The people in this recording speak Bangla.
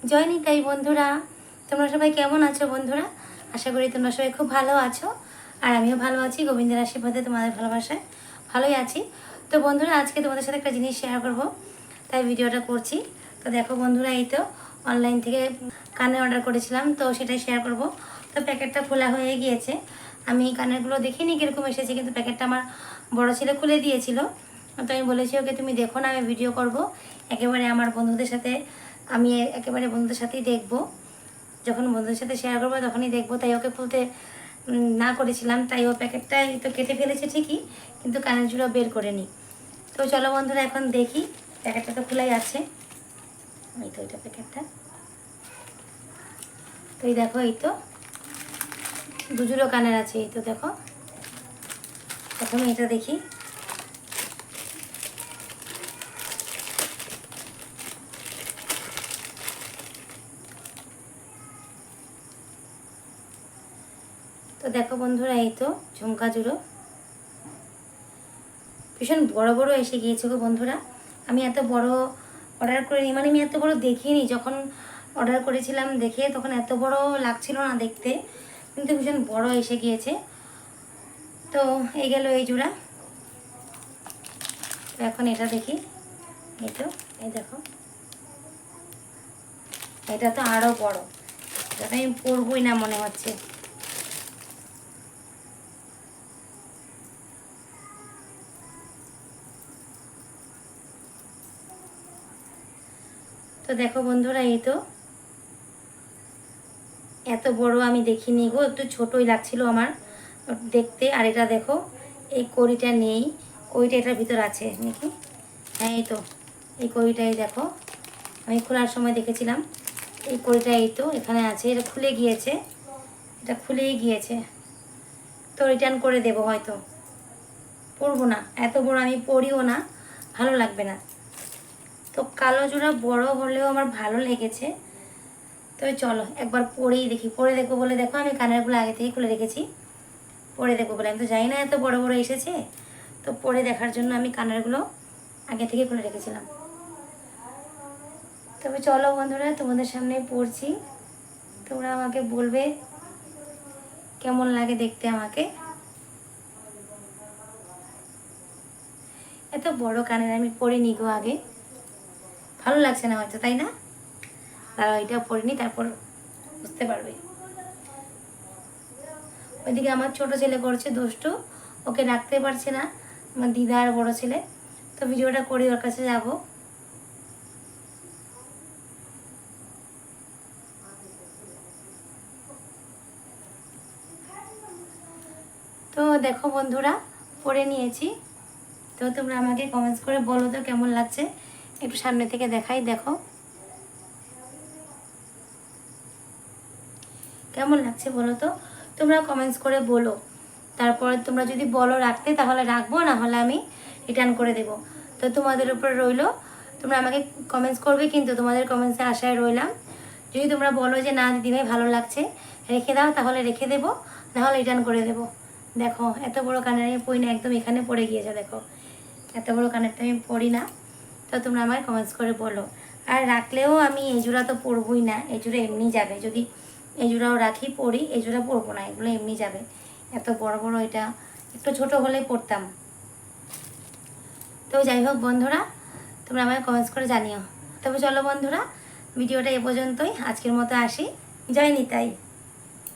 জয় নিতাই বন্ধুরা, তোমরা সবাই কেমন আছো বন্ধুরা? আশা করি তোমরা সবাই খুব ভালো আছো, আর আমিও ভালো আছি। গোবিন্দের আশীর্বাদে তোমাদের ভালোবাসায় ভালোই আছি। তো বন্ধুরা, আজকে তোমাদের সাথে একটা জিনিস শেয়ার করব, তাই ভিডিওটা করছি। তো দেখো বন্ধুরা, এই তো অনলাইন থেকে কানের অর্ডার করেছিলাম, তো সেটাই শেয়ার করব। তো প্যাকেটটা খোলা হয়ে গিয়েছে। আমি কানেরগুলো দেখিনি কীরকম এসেছে, কিন্তু প্যাকেটটা আমার বড় ছেলে খুলে দিয়েছিল। তো আমি বলেছি ওকে, তুমি দেখো না, আমি ভিডিও করব। একেবারে আমার বন্ধুদের সাথে আমি একেবারে বন্ধুদের সাথেই দেখবো, যখন বন্ধুদের সাথে শেয়ার করবো তখনই দেখবো। তাই ওকে খুলতে না করেছিলাম, তাই ও প্যাকেটটা তো কেটে ফেলেছে ঠিকই, কিন্তু কানের জুড়ো বের করে নি। তো চলো বন্ধুরা, এখন দেখি। প্যাকেটটা তো খোলাই আছে, এই তো এটা প্যাকেটটা। তো এই দেখো, এই তো দুজোড়ো কানের আছে। এই তো দেখো, প্রথমে এটা দেখি। তো দেখো বন্ধুরা, এই তো ঝুমকা জুড়ো ভীষণ বড় বড় এসে গিয়েছে গো বন্ধুরা। আমি এত বড় অর্ডার করিনি, মানে আমি এত বড় দেখিনি। যখন অর্ডার করেছিলাম দেখে তখন এত বড় লাগছিল না দেখতে, কিন্তু ভীষণ বড় এসে গিয়েছে। তো এই গেল এই জোড়া। তো এখন এটা দেখি। এই তো, এই দেখো, এটা তো আরও বড়। এটা আমি পরবই না মনে হচ্ছে। তো দেখো বন্ধুরা, এই তো এত বড় আমি দেখিনি গো, একটু ছোটই লাগছিল আমার দেখতে। আর এটা দেখো, এই কড়িটা নেই, কড়িটা এটার ভিতর আছে নাকি? হ্যাঁ, এই তো এই কড়িটাই দেখো, আমি খোলার সময় দেখেছিলাম। এই কড়িটা এই তো এখানে আছে, এটা খুলে গিয়েছে, এটা খুলেই গিয়েছে। তো রিটার্ন করে দেবো, হয়তো পরবো না, এত বড় আমি পরিও না, ভালো লাগবে না। তো কালো জোড়া বড় হলেও আমার ভালো লেগেছে। তো চলো একবার পরেই দেখি, পরে দেখবো বলে দেখো আমি কানেরগুলো আগে থেকে খুলে রেখেছি। পরে দেখবো বলে, আমি তো জানি না এত বড় বড় এসেছে। তো পরে দেখার জন্য আমি কানেরগুলো আগে থেকে খুলে রেখেছিলাম। তবে চলো বন্ধুরা, তোমাদের সামনে পড়ছি, তোমরা আমাকে বলবে কেমন লাগে দেখতে আমাকে। এত বড় কানের আমি পরিনি গো আগে, ভালো লাগছে না হয়তো, তাই না? তারা ওইটা পরিনি, তারপর বুঝতে পারবে। ওইদিকে আমার ছোট ছেলে করছে দুষ্টু, ওকে রাখতে পারছে না, আমার দিদা আর বড় ছেলে। তো ভিডিওটা করি, ওর কাছে যাব। তো দেখো বন্ধুরা, পরে নিয়েছি। তো তোমরা আমাকে কমেন্টস করে বলো তো কেমন লাগছে। একটু সামনে থেকে দেখাই, দেখো কেমন লাগছে বলো তো, তোমরা কমেন্টস করে বলো। তারপর তোমরা যদি বলো রাখতে, তাহলে রাখবো, না হলে আমি রিটার্ন করে দেবো। তো তোমাদের উপরে রইলো, তোমরা আমাকে কমেন্টস করবে, কিন্তু তোমাদের কমেন্টসের আশায় রইলাম। যদি তোমরা বলো যে না দিদিভাই ভালো লাগছে, রেখে দাও, তাহলে রেখে দেবো, নাহলে রিটার্ন করে দেবো। দেখো এত বড় কানের আমি পরি না, একদম এখানে পড়ে গিয়েছে দেখো, এত বড় কানেরটা আমি পরি না। তো তোমরা আমায় কমেন্টস করে বলো। আর রাখলেও আমি এই জোড়া তো পরবই না, এই জোড়া এমনি যাবে। যদি এই জোড়াও রাখি পরি, এই জোড়া পরবো না, এগুলো এমনি যাবে। এত বড় বড় এটা একটু ছোট হলে পরতাম। তো যাই হোক বন্ধুরা, তোমরা আমায় কমেন্টস করে জানিও। তবে চলো বন্ধুরা, ভিডিওটা এ পর্যন্তই, আজকের মতো আসি। জয় নিতাই।